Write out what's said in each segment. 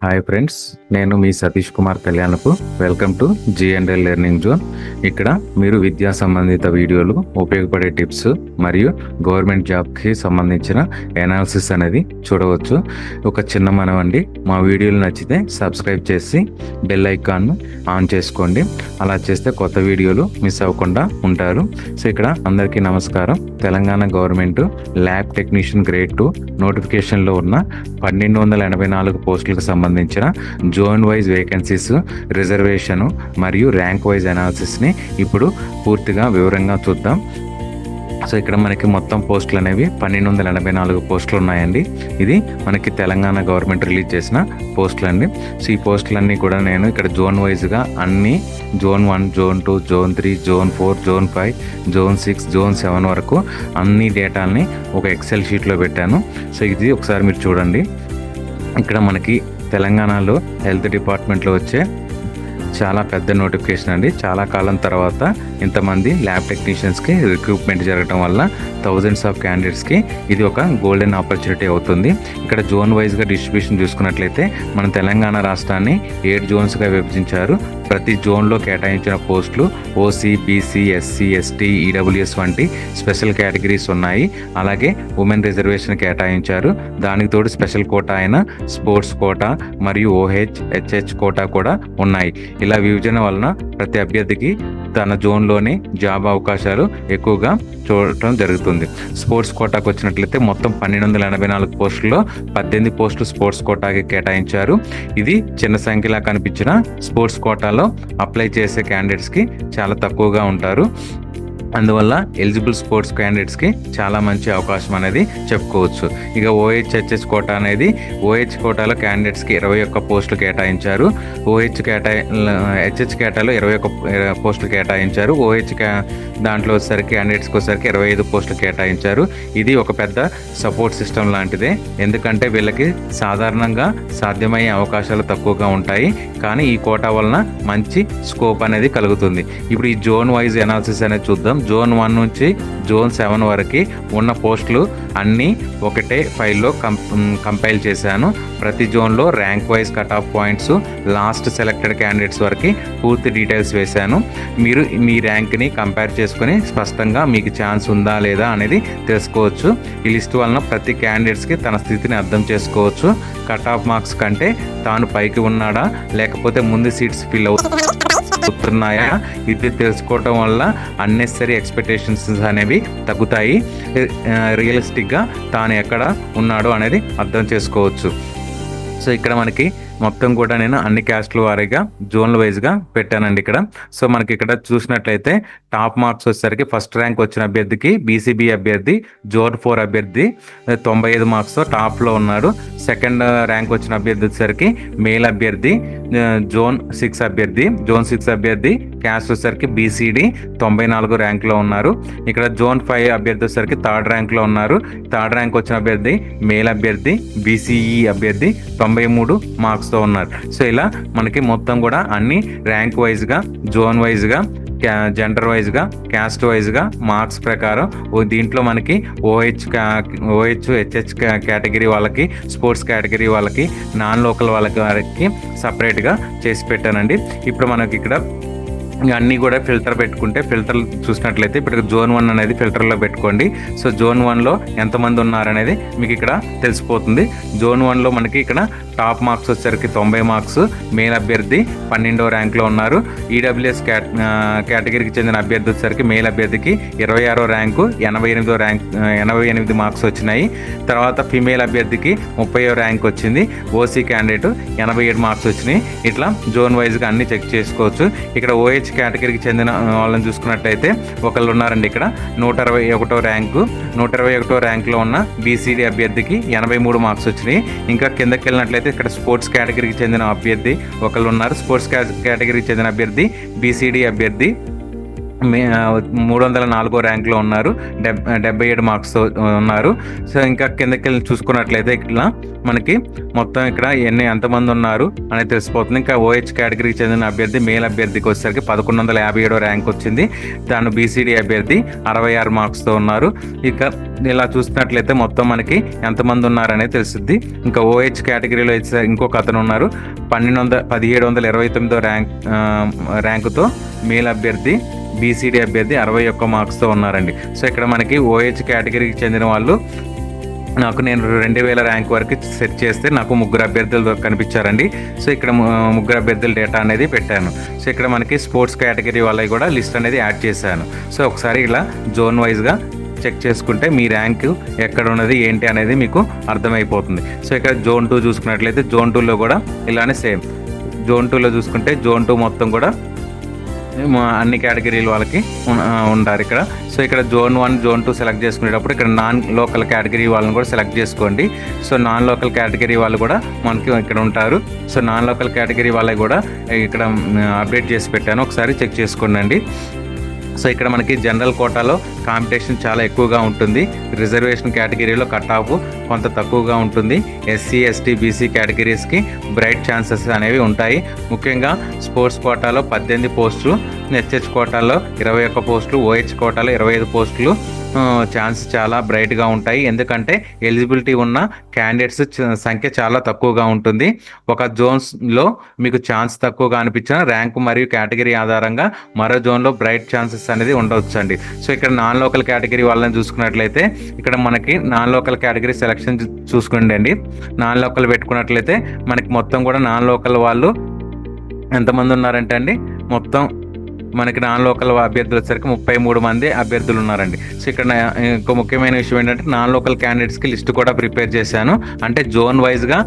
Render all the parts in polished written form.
Hi friends, నేను మీ Satish Kumar Kalyanapu. Welcome to G&L learning zone. ఇక్కడ మీరు విద్యా సంబంధిత వీడియోలు, ఉపయోగపడే టిప్స్ మరియు గవర్నమెంట్ జాబ్కి సంబంధించిన ఎనాలిసిస్ అనేది చూడవచ్చు. ఒక చిన్న మనవండి, మా వీడియోలు నచ్చితే సబ్స్క్రైబ్ చేసి బెల్ ఐకాన్ ఆన్ చేసుకోండి. అలా చేస్తే కొత్త వీడియోలు మిస్ అవ్వకుండా ఉంటారు. సో ఇక్కడ అందరికీ నమస్కారం. Telangana government lab technician grade 2 నోటిఫికేషన్లో ఉన్న 1284 పోస్టులకు సంబంధించిన జోన్ వైజ్ వేకెన్సీస్, రిజర్వేషన్ మరియు ర్యాంక్ వైజ్ అనాలిసిస్ని ఇప్పుడు పూర్తిగా వివరంగా చూద్దాం. సో ఇక్కడ మనకి మొత్తం పోస్టులు అనేవి 1284 పోస్టులు ఉన్నాయండి. ఇది మనకి తెలంగాణ గవర్నమెంట్ రిలీజ్ చేసిన పోస్టులు అండి. సో ఈ పోస్టులన్నీ కూడా నేను ఇక్కడ జోన్ వైజ్గా అన్ని zone 1, zone 2, zone 3, zone 4, zone 5, zone 6, zone 7 వరకు అన్ని డేటాల్ని ఒక ఎక్సెల్ షీట్లో పెట్టాను. సో ఇది ఒకసారి మీరు చూడండి. ఇక్కడ మనకి తెలంగాణలో హెల్త్ డిపార్ట్మెంట్లో వచ్చే చాలా పెద్ద నోటిఫికేషన్ అండి. చాలా కాలం తర్వాత ఇంతమంది ల్యాబ్ టెక్నీషియన్స్కి రిక్రూట్మెంట్ జరగడం వల్ల థౌజండ్స్ ఆఫ్ క్యాండిడేట్స్కి ఇది ఒక గోల్డెన్ ఆపర్చునిటీ అవుతుంది. ఇక్కడ జోన్ వైజ్గా డిస్ట్రిబ్యూషన్ చూసుకున్నట్లయితే మన తెలంగాణ రాష్ట్రాన్ని 7 జోన్స్గా విభజించారు. ప్రతి జోన్లో కేటాయించిన పోస్టులు OC, BC, SC, ST, EWS వంటి స్పెషల్ కేటగిరీస్ ఉన్నాయి. అలాగే ఉమెన్ రిజర్వేషన్ కేటాయించారు. దానికి తోడు స్పెషల్ కోటా అయిన స్పోర్ట్స్ కోటా మరియు OH, HH కోటా కూడా ఉన్నాయి. ఇలా విభజన వలన ప్రతి అభ్యర్థికి తన జోన్లోనే జాబ్ అవకాశాలు ఎక్కువగా చూడటం జరుగుతుంది. స్పోర్ట్స్ కోటాకు వచ్చినట్లయితే మొత్తం 1284 పోస్టుల్లో 18 పోస్టులు స్పోర్ట్స్ కోటాకి కేటాయించారు. ఇది చిన్న సంఖ్యలా కనిపించిన స్పోర్ట్స్ కోటాలో అప్లై చేసే క్యాండిడేట్స్కి చాలా తక్కువగా ఉంటారు. అందువల్ల ఎలిజిబుల్ స్పోర్ట్స్ క్యాండిడేట్స్కి చాలా మంచి అవకాశం అనేది చెప్పుకోవచ్చు. ఇక OH, HH కోటా అనేది OH కోటాలో క్యాండిడేట్స్కి 21 పోస్టులు కేటాయించారు. HH కేటాలో 21 పోస్టులు కేటాయించారు. OH దాంట్లో వచ్చేసరికి క్యాండిడేట్స్కి వచ్చేసరికి 25 పోస్టులు కేటాయించారు. ఇది ఒక పెద్ద సపోర్ట్ సిస్టమ్ లాంటిదే. ఎందుకంటే వీళ్ళకి సాధారణంగా సాధ్యమయ్యే అవకాశాలు తక్కువగా ఉంటాయి, కానీ ఈ కోటా వలన మంచి స్కోప్ అనేది కలుగుతుంది. ఇప్పుడు ఈ జోన్ వైజ్ అనాలిసిస్ అనేది చూద్దాం. జోన్ 1 నుంచి జోన్ 7 వరకు ఉన్న పోస్టులు అన్నీ ఒకటే ఫైల్లో కంపైల్ చేశాను. ప్రతి జోన్లో rank wise cut off points, last selected candidates వరకు పూర్తి డీటెయిల్స్ వేశాను. మీరు మీ ర్యాంక్ని కంపేర్ చేసుకుని స్పష్టంగా మీకు ఛాన్స్ ఉందా లేదా అనేది తెలుసుకోవచ్చు. ఈ లిస్ట్ వలన ప్రతి క్యాండిడేట్స్కి తన స్థితిని అర్థం చేసుకోవచ్చు. కట్ ఆఫ్ మార్క్స్ కంటే తాను పైకి ఉన్నాడా లేకపోతే ముందు సీట్స్ ఫిల్ అవుతున్నాయా ఇది తెలుసుకోవటం వల్ల అన్నెసరీ ఎక్స్పెక్టేషన్స్ అనేవి తగ్గుతాయి. రియలిస్టిక్గా తాను ఎక్కడ ఉన్నాడో అనేది అర్థం చేసుకోవచ్చు. సో ఇక్కడ మనకి మొత్తం కూడా నేను అన్ని క్యాస్ట్ల వారీగా జోన్ల వైజ్గా పెట్టానండి ఇక్కడ. సో మనకి ఇక్కడ చూసినట్లయితే టాప్ మార్క్స్ వచ్చేసరికి ఫస్ట్ ర్యాంక్ వచ్చిన అభ్యర్థికి BCB అభ్యర్థి జోన్ 4 అభ్యర్థి 95 మార్క్స్తో టాప్లో ఉన్నాడు. సెకండ్ ర్యాంక్ వచ్చిన అభ్యర్థి వచ్చేసరికి మేల్ అభ్యర్థి జోన్ 6 అభ్యర్థి క్యాస్ట్ వచ్చేసరికి BCD 94 ర్యాంక్లో ఉన్నారు. ఇక్కడ జోన్ 5 అభ్యర్థి వచ్చేసరికి థర్డ్ ర్యాంక్లో ఉన్నారు. థర్డ్ ర్యాంక్ వచ్చిన అభ్యర్థి మేల్ అభ్యర్థి BCE అభ్యర్థి 93 మార్క్స్తో ఉన్నారు. సో ఇలా మనకి మొత్తం కూడా అన్ని ర్యాంక్ వైజ్గా, జోన్ వైజ్గా, జెండర్ వైజ్గా, క్యాస్ట్ వైజ్గా మార్క్స్ ప్రకారం దీంట్లో మనకి OH, HH కేటగిరీ వాళ్ళకి, స్పోర్ట్స్ కేటగిరీ వాళ్ళకి, నాన్ లోకల్ వాళ్ళకి సపరేట్గా చేసి పెట్టానండి. ఇప్పుడు మనకి ఇక్కడ అన్నీ కూడా ఫిల్టర్ పెట్టుకుంటే, ఫిల్టర్ చూసినట్లయితే ఇప్పుడు జోన్ 1 అనేది ఫిల్టర్లో పెట్టుకోండి. సో జోన్ 1లో ఎంతమంది ఉన్నారనేది మీకు ఇక్కడ తెలిసిపోతుంది. జోన్ 1లో మనకి ఇక్కడ టాప్ మార్క్స్ వచ్చేసరికి 90 మార్క్స్, మేల్ అభ్యర్థి 12వ ర్యాంక్లో ఉన్నారు. ఈడబ్ల్యూఎస్ కేటగిరీకి చెందిన అభ్యర్థి వచ్చేసరికి మేల్ అభ్యర్థికి 26వ ర్యాంకు, 88 మార్క్స్ వచ్చినాయి. తర్వాత ఫీమేల్ అభ్యర్థికి 30వ ర్యాంక్ వచ్చింది. OC క్యాండిడేట్ 87 మార్క్స్ వచ్చినాయి. ఇట్లా జోన్ వైజ్గా అన్ని చెక్ చేసుకోవచ్చు. ఇక్కడ OH కేటగిరీకి చెందిన వాళ్ళని చూసుకున్నట్లయితే ఒకళ్ళు ఉన్నారండి. ఇక్కడ 121వ ర్యాంక్లో ఉన్న BCD అభ్యర్థికి 83 మార్క్స్ వచ్చినాయి. ఇంకా కిందకి వెళ్ళినట్లయితే ఇక్కడ స్పోర్ట్స్ కేటగిరీకి చెందిన అభ్యర్థి ఒకళ్ళు ఉన్నారు. స్పోర్ట్స్ కేటగిరీకి చెందిన అభ్యర్థి BCD అభ్యర్థి మే 304 ర్యాంక్లో ఉన్నారు. 77 మార్క్స్తో ఉన్నారు. సో ఇంకా కిందకి వెళ్ళి చూసుకున్నట్లయితే ఇట్లా మనకి మొత్తం ఇక్కడ ఎంతమంది ఉన్నారు అనేది తెలిసిపోతుంది. ఇంకా ఓహెచ్ కేటగిరీకి చెందిన అభ్యర్థి మేల్ అభ్యర్థికి వచ్చేసరికి 1157 ర్యాంక్ వచ్చింది. దాని బీసీడీ అభ్యర్థి 66 మార్క్స్తో ఉన్నారు. ఇక ఇలా చూసినట్లయితే మొత్తం మనకి ఎంతమంది ఉన్నారనేది తెలుస్తుంది. ఇంకా ఓహెచ్ కేటగిరీలో అయితే ఇంకొక అతను ఉన్నారు. 1729 ర్యాంకుతో మేల్ అభ్యర్థి, బీసీడీ అభ్యర్థి 61 మార్క్స్తో ఉన్నారండి. సో ఇక్కడ మనకి ఓహెచ్ కేటగిరీకి చెందిన వాళ్ళు నేను 2000 ర్యాంక్ వరకు సెట్ చేస్తే నాకు 3 అభ్యర్థులు కనిపించారండి. సో ఇక్కడ 3 అభ్యర్థుల డేటా అనేది పెట్టాను. సో ఇక్కడ మనకి స్పోర్ట్స్ కేటగిరీ వాళ్ళకి కూడా లిస్ట్ అనేది యాడ్ చేశాను. సో ఒకసారి ఇలా జోన్ వైజ్గా చెక్ చేసుకుంటే మీ ర్యాంక్ ఎక్కడ ఉన్నది ఏంటి అనేది మీకు అర్థమైపోతుంది. సో ఇక్కడ జోన్ 2 చూసుకున్నట్లయితే జోన్ 2లో కూడా ఇలానే సేమ్. జోన్ 2లో చూసుకుంటే జోన్ 2 మొత్తం కూడా అన్ని కేటగిరీల వాళ్ళకి ఉంటారు ఇక్కడ. సో ఇక్కడ జోన్ 1 జోన్ 2 సెలెక్ట్ చేసుకునేటప్పుడు ఇక్కడ నాన్ లోకల్ కేటగిరీ వాళ్ళని కూడా సెలెక్ట్ చేసుకోండి. సో నాన్ లోకల్ కేటగిరీ వాళ్ళు కూడా మనకి ఇక్కడ ఉంటారు. సో నాన్ లోకల్ కేటగిరీ వాళ్ళకి కూడా ఇక్కడ అప్డేట్ చేసి పెట్టాను, ఒకసారి చెక్ చేసుకోండి. సో ఇక్కడ మనకి జనరల్ కోటాలో కాంపిటీషన్ చాలా ఎక్కువగా ఉంటుంది. రిజర్వేషన్ కేటగిరీలో కట్ ఆఫ్ కొంత తక్కువగా ఉంటుంది. ఎస్సీ ఎస్టీ బీసీ కేటగిరీస్కి బ్రైట్ ఛాన్సెస్ అనేవి ఉంటాయి. ముఖ్యంగా స్పోర్ట్స్ కోటాలో 18 పోస్టులు, హెచ్హెచ్ కోటాలో 21 పోస్టులు, ఓహెచ్ కోటాలో 25 పోస్టులు ఛాన్స్ చాలా బ్రైట్గా ఉంటాయి. ఎందుకంటే ఎలిజిబిలిటీ ఉన్న క్యాండిడేట్స్ సంఖ్య చాలా తక్కువగా ఉంటుంది. ఒక జోన్స్లో మీకు ఛాన్స్ తక్కువగా అనిపించిన ర్యాంకు మరియు కేటగిరీ ఆధారంగా మరో జోన్లో బ్రైట్ ఛాన్సెస్ అనేది ఉండవచ్చు అండి. సో ఇక్కడ నాన్ లోకల్ కేటగిరీ వాళ్ళని చూసుకున్నట్లయితే ఇక్కడ మనకి నాన్ లోకల్ కేటగిరీ సెలక్షన్ చూసుకోండి అండి. నాన్ లోకల్ పెట్టుకున్నట్లయితే మనకి మొత్తం కూడా నాన్ లోకల్ వాళ్ళు ఎంతమంది ఉన్నారంటే అండి, మొత్తం మనకి నాన్ లోకల్ అభ్యర్థులు వచ్చేసరికి 33 మంది అభ్యర్థులు ఉన్నారండి. సో ఇక్కడ ఇంకో ముఖ్యమైన విషయం ఏంటంటే నాన్ లోకల్ క్యాండిడేట్స్కి లిస్ట్ కూడా ప్రిపేర్ చేశాను. అంటే జోన్ వైజ్గా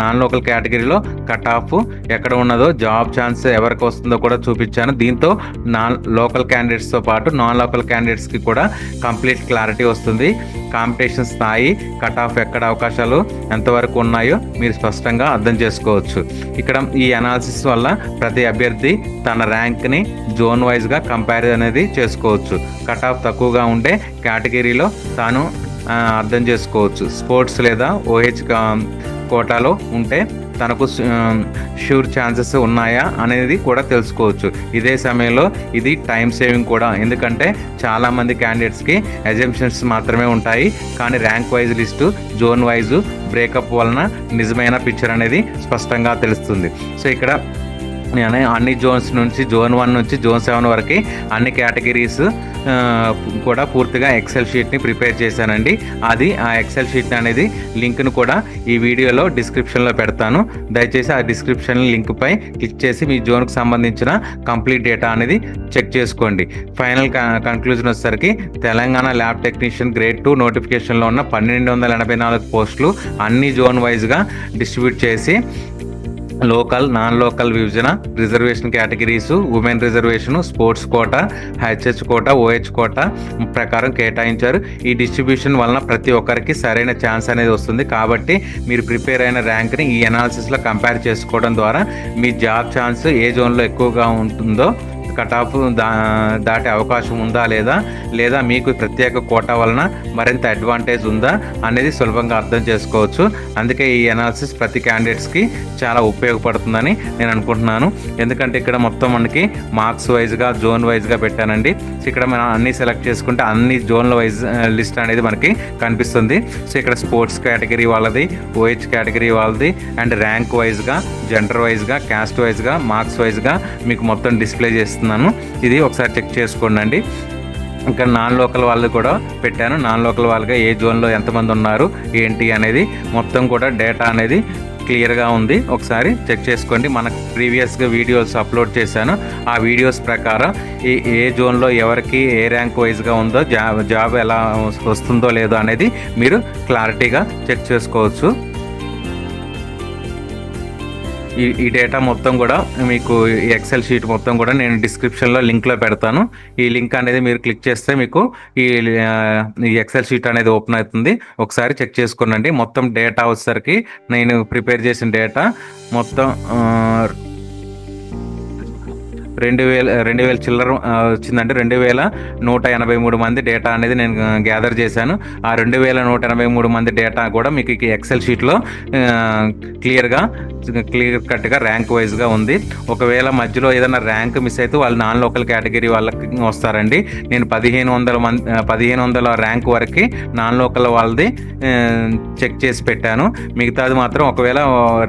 నాన్ లోకల్ కేటగిరీలో కట్ ఆఫ్ ఎక్కడ ఉన్నదో, జాబ్ ఛాన్స్ ఎవరికి వస్తుందో కూడా చూపించాను. దీంతో నాన్ లోకల్ క్యాండిడేట్స్తో పాటు నాన్ లోకల్ క్యాండిడేట్స్కి కూడా కంప్లీట్ క్లారిటీ వస్తుంది. కాంపిటీషన్ స్థాయి, కట్ ఆఫ్ ఎక్కడ అవకాశాలు ఎంతవరకు ఉన్నాయో మీరు స్పష్టంగా అర్థం చేసుకోవచ్చు. ఇక్కడ ఈ అనాలిసిస్ వల్ల ప్రతి అభ్యర్థి తన ర్యాంక్ని జోన్ వైజ్గా కంపేర్ అనేది చేసుకోవచ్చు. కట్ ఆఫ్ తక్కువగా ఉండే కేటగిరీలో తాను అర్థం చేసుకోవచ్చు. స్పోర్ట్స్ లేదా ఓహెచ్ కోటాలో ఉంటే తనకు షూర్ ఛాన్సెస్ ఉన్నాయా అనేది కూడా తెలుసుకోవచ్చు. ఇదే సమయంలో ఇది టైం సేవింగ్ కూడా, ఎందుకంటే చాలామంది క్యాండిడేట్స్కి అజంప్షన్స్ మాత్రమే ఉంటాయి. కానీ rank wise list, zone wise breakup వలన నిజమైన పిక్చర్ అనేది స్పష్టంగా తెలుస్తుంది. సో ఇక్కడ నేను అన్ని జోన్స్ నుంచి జోన్ 1 నుంచి జోన్ 7 వరకు అన్ని కేటగిరీస్ కూడా పూర్తిగా ఎక్సెల్ షీట్ని ప్రిపేర్ చేశానండి. ఆ ఎక్సెల్ షీట్ అనేది లింక్ను కూడా ఈ వీడియోలో డిస్క్రిప్షన్లో పెడతాను. దయచేసి ఆ డిస్క్రిప్షన్ లింక్పై క్లిక్ చేసి మీ జోన్కి సంబంధించిన కంప్లీట్ డేటా అనేది చెక్ చేసుకోండి. ఫైనల్ కన్క్లూజన్ వచ్చేసరికి తెలంగాణ ల్యాబ్ టెక్నీషియన్ గ్రేడ్ 2 నోటిఫికేషన్లో ఉన్న 1284 పోస్టులు అన్ని జోన్ వైజ్గా డిస్ట్రిబ్యూట్ చేసి లోకల్, నాన్ లోకల్ విభజన, reservation categories, women reservation, sports quota, HH quota, OH quota ప్రకారం కేటాయించారు. ఈ డిస్ట్రిబ్యూషన్ వలన ప్రతి ఒక్కరికి సరైన ఛాన్స్ అనేది వస్తుంది. కాబట్టి మీరు ప్రిపేర్ అయిన ర్యాంక్ని ఈ అనాలిసిస్లో కంపేర్ చేసుకోవడం ద్వారా మీ జాబ్ ఛాన్స్ ఏ జోన్లో ఎక్కువగా ఉంటుందో, కట్ ఆఫ్ దాటే అవకాశం ఉందా లేదా మీకు ప్రత్యేక కోటా వలన మరింత అడ్వాంటేజ్ ఉందా అనేది సులభంగా అర్థం చేసుకోవచ్చు. అందుకే ఈ అనాలిసిస్ ప్రతి క్యాండిడేట్స్కి చాలా ఉపయోగపడుతుందని నేను అనుకుంటున్నాను. ఎందుకంటే ఇక్కడ మొత్తం మనకి మార్క్స్ వైజ్గా, జోన్ వైజ్గా పెట్టానండి. ఇక్కడ మనం అన్ని సెలెక్ట్ చేసుకుంటే అన్ని జోన్ల వైజ్ లిస్ట్ అనేది మనకి కనిపిస్తుంది. సో ఇక్కడ స్పోర్ట్స్ కేటగిరీ వాళ్ళది, ఓహెచ్ కేటగిరీ వాళ్ళది అండ్ ర్యాంక్ వైజ్గా, జెండర్ వైజ్గా, క్యాస్ట్ వైజ్గా, మార్క్స్ వైజ్గా మీకు మొత్తం డిస్ప్లే చేస్తున్నాను. ఇది ఒకసారి చెక్ చేసుకోండి. ఇంకా నాన్ లోకల్ వాళ్ళు కూడా పెట్టాను. నాన్ లోకల్ వాళ్ళగా ఏ జోన్లో ఎంతమంది ఉన్నారు ఏంటి అనేది మొత్తం కూడా డేటా అనేది క్లియర్గా ఉంది. ఒకసారి చెక్ చేసుకోండి. మనకు ప్రీవియస్గా వీడియోస్ అప్లోడ్ చేశాను. ఆ వీడియోస్ ప్రకారం ఏ జోన్లో ఎవరికి ఏ ర్యాంక్ వైజ్గా ఉందో, జాబ్ ఎలా వస్తుందో లేదో అనేది మీరు క్లారిటీగా చెక్ చేసుకోవచ్చు. ఈ డేటా మొత్తం కూడా మీకు ఈ ఎక్సెల్ షీట్ మొత్తం కూడా నేను డిస్క్రిప్షన్లో లింక్లో పెడతాను. ఈ లింక్ అనేది మీరు క్లిక్ చేస్తే మీకు ఈ ఎక్సెల్ షీట్ అనేది ఓపెన్ అవుతుంది. ఒకసారి చెక్ చేసుకోండి. మొత్తం డేటా వచ్చేసరికి నేను ప్రిపేర్ చేసిన డేటా మొత్తం 2000 చిల్లర వచ్చిందంటే 2183 మంది డేటా అనేది నేను గ్యాదర్ చేశాను. ఆ 2183 మంది డేటా కూడా మీకు ఎక్సెల్ షీట్లో క్లియర్ కట్గా ర్యాంక్ వైజ్గా ఉంది. ఒకవేళ మధ్యలో ఏదైనా ర్యాంక్ మిస్ అయితే వాళ్ళు నాన్ లోకల్ కేటగిరీ వాళ్ళకి వస్తారండి. నేను 1500 ర్యాంక్ వరకు నాన్ లోకల్ వాళ్ళది చెక్ చేసి పెట్టాను. మిగతాది మాత్రం ఒకవేళ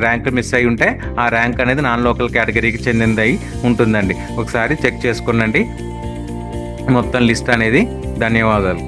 ర్యాంక్ మిస్ అయి ఉంటే ఆ ర్యాంక్ అనేది నాన్ లోకల్ కేటగిరీకి చెందింది అయి ఉంటుందండి. ఒకసారి చెక్ చేసుకునండి మొత్తం లిస్ట్ అనేది. ధన్యవాదాలు.